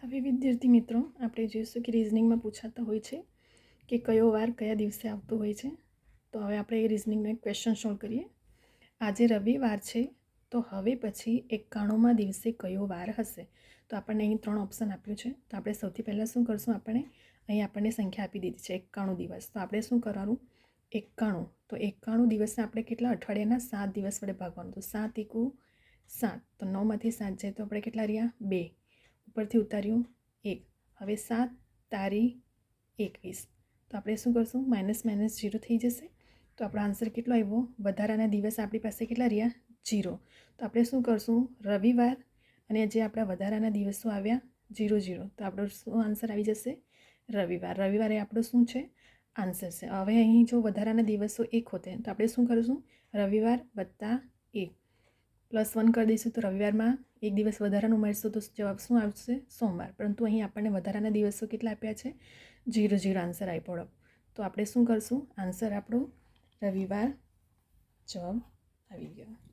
હવે વિદ્યાર્થી મિત્રો આપણે જોઈશું કે રિઝનિંગમાં પૂછાતા હોય છે કે કયો વાર કયા દિવસે આવતો હોય છે. તો હવે આપણે એ રિઝનિંગનો એક ક્વેશ્ચન સોલ્વ કરીએ. આજે રવિવાર છે તો હવે પછી 91મા દિવસે કયો વાર હશે? તો આપણને અહીં 3 ઓપ્શન આપ્યું છે. તો આપણે સૌથી પહેલાં શું કરશું, અહીં આપણને સંખ્યા આપી દીધી છે 91 દિવસ. તો આપણે શું કરવાનું, 91. તો 91 દિવસને આપણે કેટલા અઠવાડિયાના 7 દિવસ વડે ભાગવાનું. તો 7 × 7, તો 9માંથી 7 જાય તો આપણે કેટલા રહ્યા 2, ઉપરથી ઉતાર્યું 1. હવે 7 તારી 21. તો આપણે શું કરશું, માઇનસ માઇનસ 0 થઈ જશે. તો આપણો આન્સર કેટલો આવ્યો, વધારાના દિવસ આપણી પાસે કેટલા રહ્યા 0. તો આપણે શું કરશું, રવિવાર અને જે આપણા વધારાના દિવસો આવ્યા 0 0, તો આપણો શું આન્સર આવી જશે રવિવાર. રવિવારે આપણો શું છે આન્સર છે. હવે અહીં જો વધારાના દિવસો 1 હોતે તો આપણે શું કરીશું, રવિવાર વત્તા 1 +1 કરી દઈશું. તો રવિવારમાં 1 દિવસ વધારાનું ઉમેરશું તો જવાબ શું આવશે, સોમવાર. પરંતુ અહીં આપણને વધારાના દિવસો કેટલા આપ્યા છે, 0 0 આન્સર આપ્યો. તો આપણે શું કરશું, આન્સર આપણો રવિવાર જવાબ આવી ગયો.